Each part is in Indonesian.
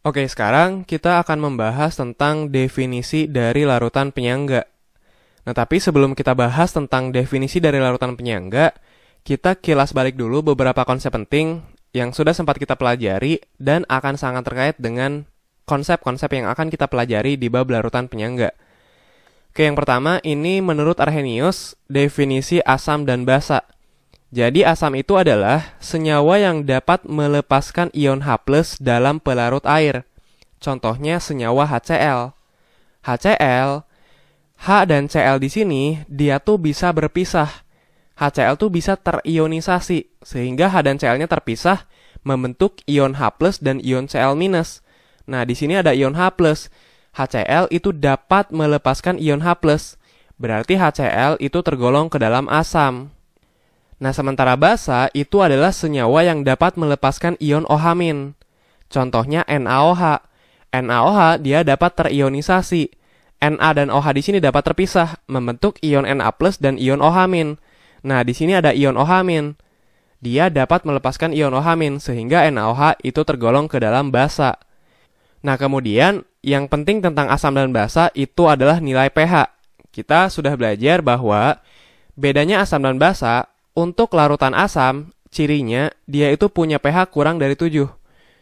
Oke, sekarang kita akan membahas tentang definisi dari larutan penyangga. Nah, tapi sebelum kita bahas tentang definisi dari larutan penyangga, kita kilas balik dulu beberapa konsep penting yang sudah sempat kita pelajari dan akan sangat terkait dengan konsep-konsep yang akan kita pelajari di bab larutan penyangga. Oke, yang pertama, ini menurut Arrhenius, definisi asam dan basa. Jadi asam itu adalah senyawa yang dapat melepaskan ion H+ dalam pelarut air. Contohnya senyawa HCl. HCl, H dan Cl di sini dia tuh bisa berpisah. HCl tuh bisa terionisasi sehingga H dan Cl-nya terpisah membentuk ion H+ dan ion Cl-. Nah, di sini ada ion H+. HCl itu dapat melepaskan ion H+. Berarti HCl itu tergolong ke dalam asam. Nah, sementara basa itu adalah senyawa yang dapat melepaskan ion OH-. Contohnya NaOH. NaOH dia dapat terionisasi. Na dan OH di sini dapat terpisah, membentuk ion Na+ dan ion OH-. Nah, di sini ada ion OH-. Dia dapat melepaskan ion OH- sehingga NaOH itu tergolong ke dalam basa. Nah, kemudian yang penting tentang asam dan basa itu adalah nilai pH. Kita sudah belajar bahwa bedanya asam dan basa. Untuk larutan asam, cirinya dia itu punya pH kurang dari 7.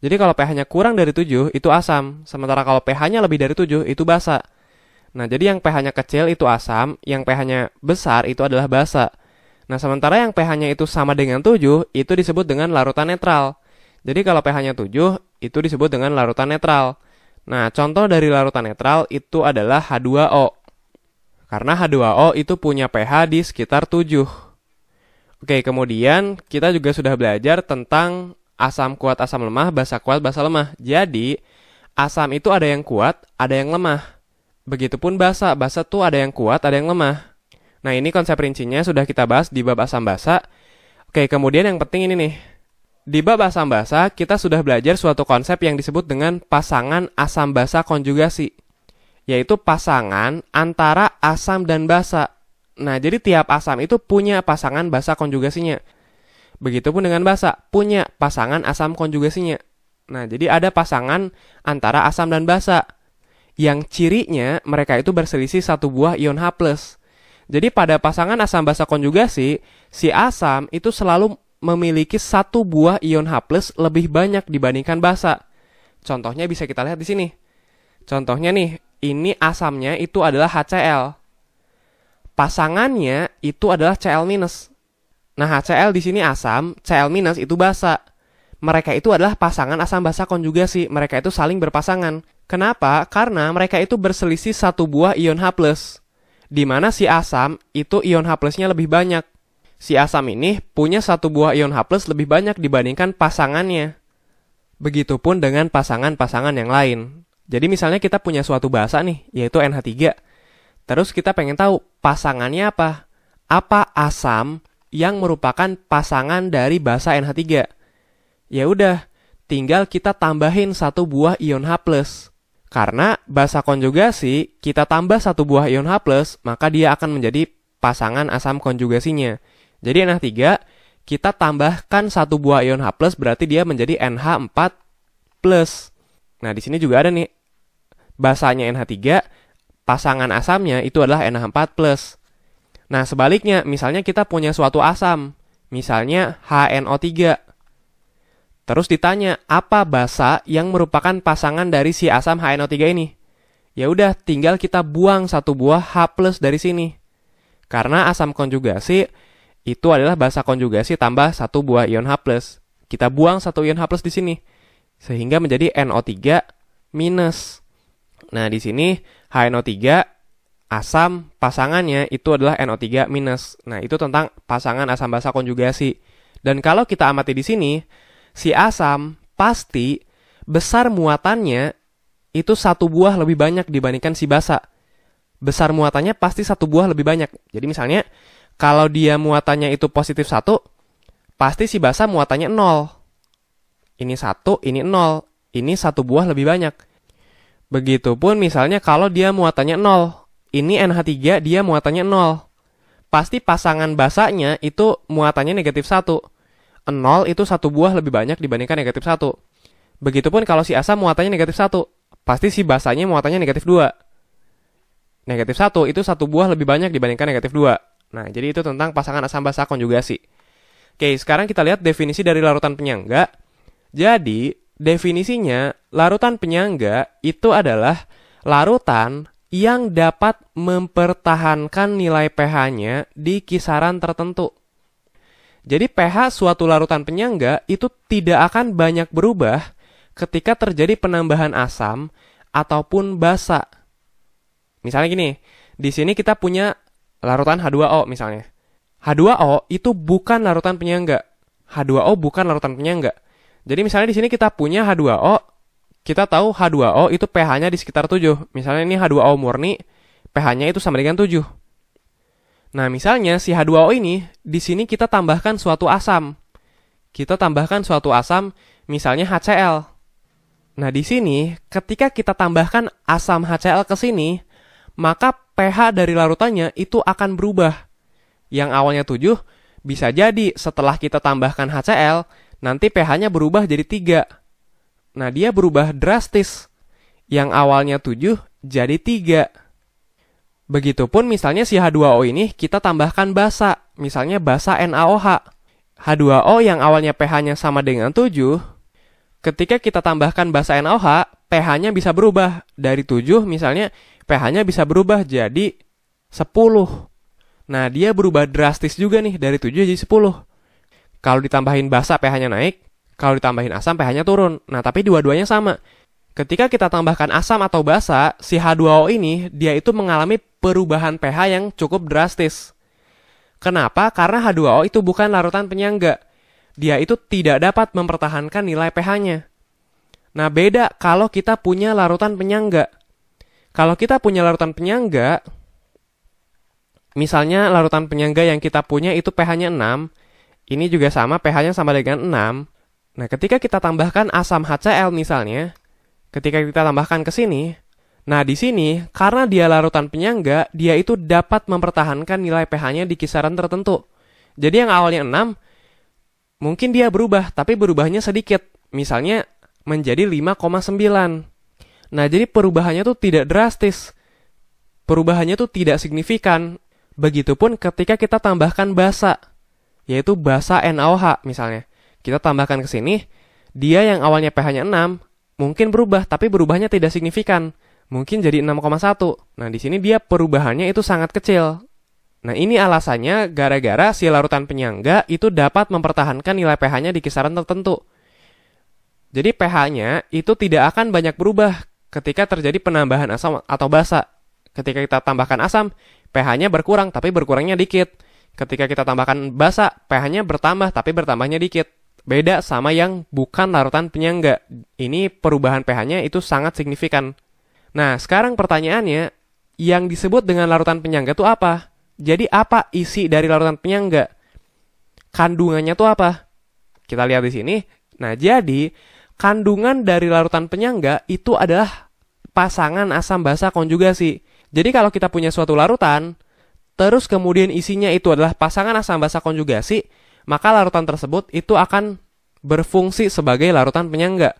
Jadi kalau pH-nya kurang dari 7 itu asam, sementara kalau pH-nya lebih dari 7 itu basa. Nah, jadi yang pH-nya kecil itu asam, yang pH-nya besar itu adalah basa. Nah, sementara yang pH-nya itu sama dengan 7 itu disebut dengan larutan netral. Jadi kalau pH-nya 7 itu disebut dengan larutan netral. Nah, contoh dari larutan netral itu adalah H2O. Karena H2O itu punya pH di sekitar 7. Oke, kemudian kita juga sudah belajar tentang asam kuat, asam lemah, basa kuat, basa lemah. Jadi, asam itu ada yang kuat, ada yang lemah. Begitupun basa, basa tuh ada yang kuat, ada yang lemah. Nah, ini konsep rincinya sudah kita bahas di bab asam basa. Oke, kemudian yang penting ini nih. Di bab asam basa, kita sudah belajar suatu konsep yang disebut dengan pasangan asam basa konjugasi. Yaitu pasangan antara asam dan basa. Nah, jadi tiap asam itu punya pasangan basa konjugasinya. Begitupun dengan basa, punya pasangan asam konjugasinya. Nah, jadi ada pasangan antara asam dan basa. Yang cirinya mereka itu berselisih satu buah ion H+. Jadi pada pasangan asam basa konjugasi, si asam itu selalu memiliki satu buah ion H+ lebih banyak dibandingkan basa. Contohnya bisa kita lihat di sini. Contohnya nih, ini asamnya itu adalah HCl. Pasangannya itu adalah Cl-. Nah, HCl di sini asam, Cl- itu basa. Mereka itu adalah pasangan asam basa konjugasi. Mereka itu saling berpasangan. Kenapa? Karena mereka itu berselisih satu buah ion H+. Di mana si asam itu ion H+-nya lebih banyak. Si asam ini punya satu buah ion H+ lebih banyak dibandingkan pasangannya. Begitupun dengan pasangan-pasangan yang lain. Jadi misalnya kita punya suatu basa nih, yaitu NH3. Terus kita pengen tahu pasangannya apa? Apa asam yang merupakan pasangan dari basa NH3? Ya udah, tinggal kita tambahin satu buah ion H+. Karena basa konjugasi, kita tambah satu buah ion H+, maka dia akan menjadi pasangan asam konjugasinya. Jadi NH3, kita tambahkan satu buah ion H+, berarti dia menjadi NH4+. Nah, di sini juga ada nih, basanya NH3, pasangan asamnya itu adalah NH4+. Nah, sebaliknya, misalnya kita punya suatu asam, misalnya HNO3. Terus ditanya, apa basa yang merupakan pasangan dari si asam HNO3 ini? Ya udah, tinggal kita buang satu buah H+ dari sini. Karena asam konjugasi itu adalah basa konjugasi tambah satu buah ion H+. Kita buang satu ion H+ di sini sehingga menjadi NO3-. Nah, di sini HNO3 asam pasangannya itu adalah NO3-. Nah, itu tentang pasangan asam basa konjugasi. Dan kalau kita amati di sini, si asam pasti besar muatannya itu satu buah lebih banyak dibandingkan si basa. Besar muatannya pasti satu buah lebih banyak. Jadi misalnya, kalau dia muatannya itu positif 1, pasti si basa muatannya 0. Ini 1, ini 0. Ini satu buah lebih banyak. Begitupun misalnya kalau dia muatannya 0, ini NH3 dia muatannya 0. Pasti pasangan basanya itu muatannya negatif 1. 0 itu satu buah lebih banyak dibandingkan negatif 1. Begitupun kalau si asam muatannya negatif 1, pasti si basanya muatannya negatif 2. Negatif 1 itu satu buah lebih banyak dibandingkan negatif 2. Nah, jadi itu tentang pasangan asam basa konjugasi. Oke, sekarang kita lihat definisi dari larutan penyangga. Jadi, definisinya, larutan penyangga itu adalah larutan yang dapat mempertahankan nilai pH-nya di kisaran tertentu. Jadi pH suatu larutan penyangga itu tidak akan banyak berubah ketika terjadi penambahan asam ataupun basa. Misalnya gini, di sini kita punya larutan H2O misalnya. H2O itu bukan larutan penyangga. H2O bukan larutan penyangga. Jadi misalnya di sini kita punya H2O, kita tahu H2O itu pH-nya di sekitar 7. Misalnya ini H2O murni, pH-nya itu sama dengan 7. Nah, misalnya si H2O ini, di sini kita tambahkan suatu asam. Kita tambahkan suatu asam, misalnya HCl. Nah, di sini, ketika kita tambahkan asam HCl ke sini, maka pH dari larutannya itu akan berubah. Yang awalnya 7, bisa jadi setelah kita tambahkan HCl, nanti pH-nya berubah jadi 3. Nah, dia berubah drastis. Yang awalnya 7 jadi 3. Begitupun misalnya si H2O ini kita tambahkan basa. Misalnya basa NaOH. H2O yang awalnya pH-nya sama dengan 7, ketika kita tambahkan basa NaOH, pH-nya bisa berubah. Dari 7 misalnya, pH-nya bisa berubah jadi 10. Nah, dia berubah drastis juga nih, dari 7 jadi 10. Kalau ditambahin basa, pH-nya naik. Kalau ditambahin asam, pH-nya turun. Nah, tapi dua-duanya sama. Ketika kita tambahkan asam atau basa, si H2O ini, dia itu mengalami perubahan pH yang cukup drastis. Kenapa? Karena H2O itu bukan larutan penyangga. Dia itu tidak dapat mempertahankan nilai pH-nya. Nah, beda kalau kita punya larutan penyangga. Kalau kita punya larutan penyangga, misalnya larutan penyangga yang kita punya itu pH-nya 6, ini juga sama, pH-nya sama dengan 6. Nah, ketika kita tambahkan asam HCl misalnya, ketika kita tambahkan ke sini, nah di sini, karena dia larutan penyangga, dia itu dapat mempertahankan nilai pH-nya di kisaran tertentu. Jadi yang awalnya 6, mungkin dia berubah, tapi berubahnya sedikit. Misalnya menjadi 5,9. Nah, jadi perubahannya tuh tidak drastis. Perubahannya tuh tidak signifikan. Begitupun ketika kita tambahkan basa, yaitu basa NaOH misalnya. Kita tambahkan ke sini, dia yang awalnya pH-nya 6, mungkin berubah, tapi berubahnya tidak signifikan. Mungkin jadi 6,1. Nah, di sini dia perubahannya itu sangat kecil. Nah, ini alasannya gara-gara si larutan penyangga itu dapat mempertahankan nilai pH-nya di kisaran tertentu. Jadi pH-nya itu tidak akan banyak berubah ketika terjadi penambahan asam atau basa. Ketika kita tambahkan asam, pH-nya berkurang, tapi berkurangnya dikit. Ketika kita tambahkan basa, pH-nya bertambah, tapi bertambahnya dikit. Beda sama yang bukan larutan penyangga. Ini perubahan pH-nya itu sangat signifikan. Nah, sekarang pertanyaannya, yang disebut dengan larutan penyangga itu apa? Jadi apa isi dari larutan penyangga? Kandungannya itu apa? Kita lihat di sini. Nah, jadi kandungan dari larutan penyangga itu adalah pasangan asam basa konjugasi. Jadi kalau kita punya suatu larutan, terus kemudian isinya itu adalah pasangan asam basa konjugasi, maka larutan tersebut itu akan berfungsi sebagai larutan penyangga.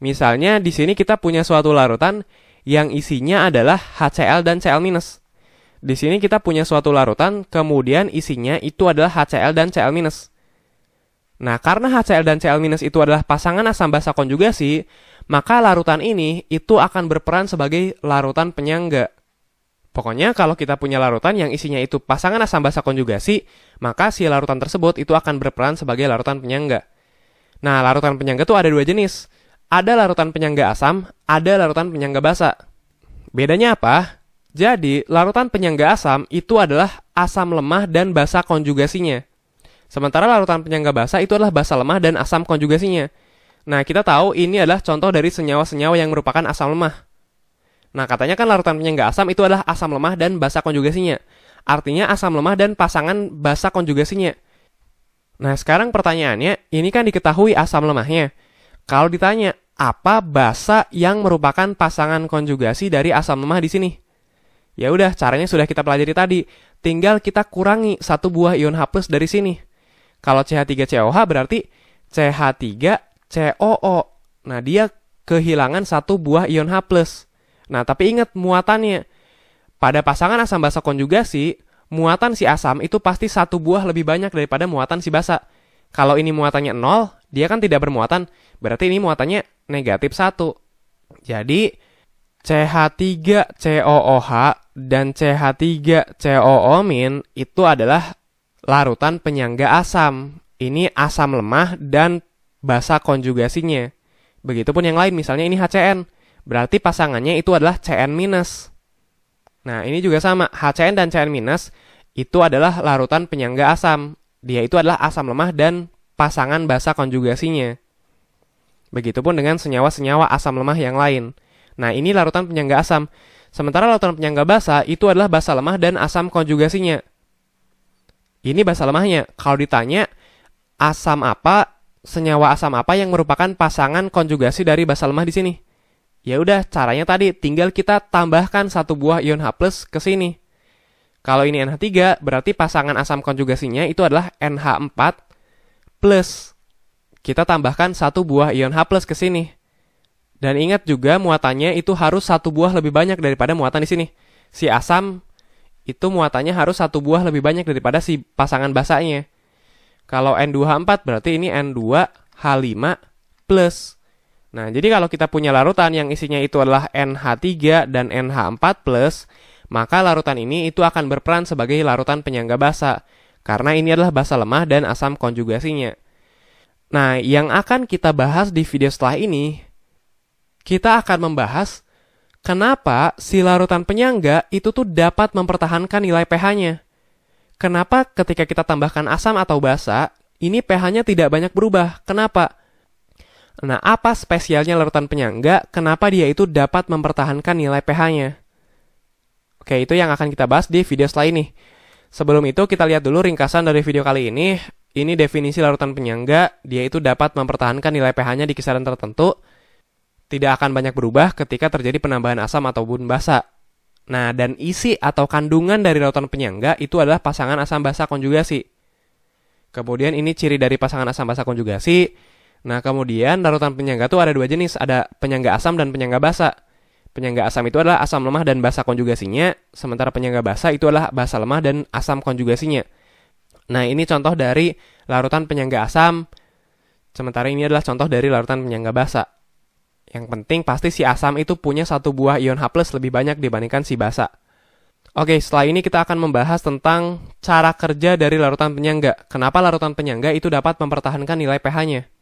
Misalnya di sini kita punya suatu larutan yang isinya adalah HCl dan Cl-. Di sini kita punya suatu larutan, kemudian isinya itu adalah HCl dan Cl-. Nah, karena HCl dan Cl- itu adalah pasangan asam basa konjugasi, maka larutan ini itu akan berperan sebagai larutan penyangga. Pokoknya kalau kita punya larutan yang isinya itu pasangan asam basa konjugasi, maka si larutan tersebut itu akan berperan sebagai larutan penyangga. Nah, larutan penyangga itu ada dua jenis. Ada larutan penyangga asam, ada larutan penyangga basa. Bedanya apa? Jadi, larutan penyangga asam itu adalah asam lemah dan basa konjugasinya. Sementara larutan penyangga basa itu adalah basa lemah dan asam konjugasinya. Nah, kita tahu ini adalah contoh dari senyawa-senyawa yang merupakan asam lemah. Nah, katanya kan larutan penyangga asam itu adalah asam lemah dan basa konjugasinya. Artinya asam lemah dan pasangan basa konjugasinya. Nah, sekarang pertanyaannya, ini kan diketahui asam lemahnya. Kalau ditanya, apa basa yang merupakan pasangan konjugasi dari asam lemah di sini? Ya udah, caranya sudah kita pelajari tadi. Tinggal kita kurangi satu buah ion H+ dari sini. Kalau CH3COH berarti CH3COO. Nah, dia kehilangan satu buah ion H+. Nah, tapi ingat muatannya. Pada pasangan asam basa konjugasi, muatan si asam itu pasti satu buah lebih banyak daripada muatan si basa. Kalau ini muatannya 0, dia kan tidak bermuatan. Berarti ini muatannya negatif 1. Jadi, CH3COOH dan CH3COO- itu adalah larutan penyangga asam. Ini asam lemah dan basa konjugasinya. Begitupun yang lain, misalnya ini HCN. Berarti pasangannya itu adalah CN-. Nah, ini juga sama. HCN dan CN- itu adalah larutan penyangga asam. Dia itu adalah asam lemah dan pasangan basa konjugasinya. Begitupun dengan senyawa-senyawa asam lemah yang lain. Nah, ini larutan penyangga asam. Sementara larutan penyangga basa itu adalah basa lemah dan asam konjugasinya. Ini basa lemahnya. Kalau ditanya asam apa, senyawa asam apa yang merupakan pasangan konjugasi dari basa lemah di sini? Ya udah, caranya tadi tinggal kita tambahkan satu buah ion H+ ke sini. Kalau ini NH3, berarti pasangan asam konjugasinya itu adalah NH4+. Kita tambahkan satu buah ion H+ ke sini. Dan ingat juga muatannya itu harus satu buah lebih banyak daripada muatan di sini. Si asam itu muatannya harus satu buah lebih banyak daripada si pasangan basanya. Kalau N2H4 berarti ini N2H5+. Nah, jadi kalau kita punya larutan yang isinya itu adalah NH3 dan NH4+, maka larutan ini itu akan berperan sebagai larutan penyangga basa, karena ini adalah basa lemah dan asam konjugasinya. Nah, yang akan kita bahas di video setelah ini, kita akan membahas kenapa si larutan penyangga itu tuh dapat mempertahankan nilai pH-nya. Kenapa ketika kita tambahkan asam atau basa, ini pH-nya tidak banyak berubah. Kenapa? Nah, apa spesialnya larutan penyangga? Kenapa dia itu dapat mempertahankan nilai pH-nya? Oke, itu yang akan kita bahas di video setelah ini. Sebelum itu, kita lihat dulu ringkasan dari video kali ini. Ini definisi larutan penyangga. Dia itu dapat mempertahankan nilai pH-nya di kisaran tertentu. Tidak akan banyak berubah ketika terjadi penambahan asam ataupun basa. Nah, dan isi atau kandungan dari larutan penyangga itu adalah pasangan asam basa konjugasi. Kemudian ini ciri dari pasangan asam basa konjugasi. Nah, kemudian larutan penyangga itu ada dua jenis, ada penyangga asam dan penyangga basa. Penyangga asam itu adalah asam lemah dan basa konjugasinya, sementara penyangga basa itu adalah basa lemah dan asam konjugasinya. Nah, ini contoh dari larutan penyangga asam, sementara ini adalah contoh dari larutan penyangga basa. Yang penting pasti si asam itu punya satu buah ion H+ lebih banyak dibandingkan si basa. Oke, setelah ini kita akan membahas tentang cara kerja dari larutan penyangga. Kenapa larutan penyangga itu dapat mempertahankan nilai pH-nya?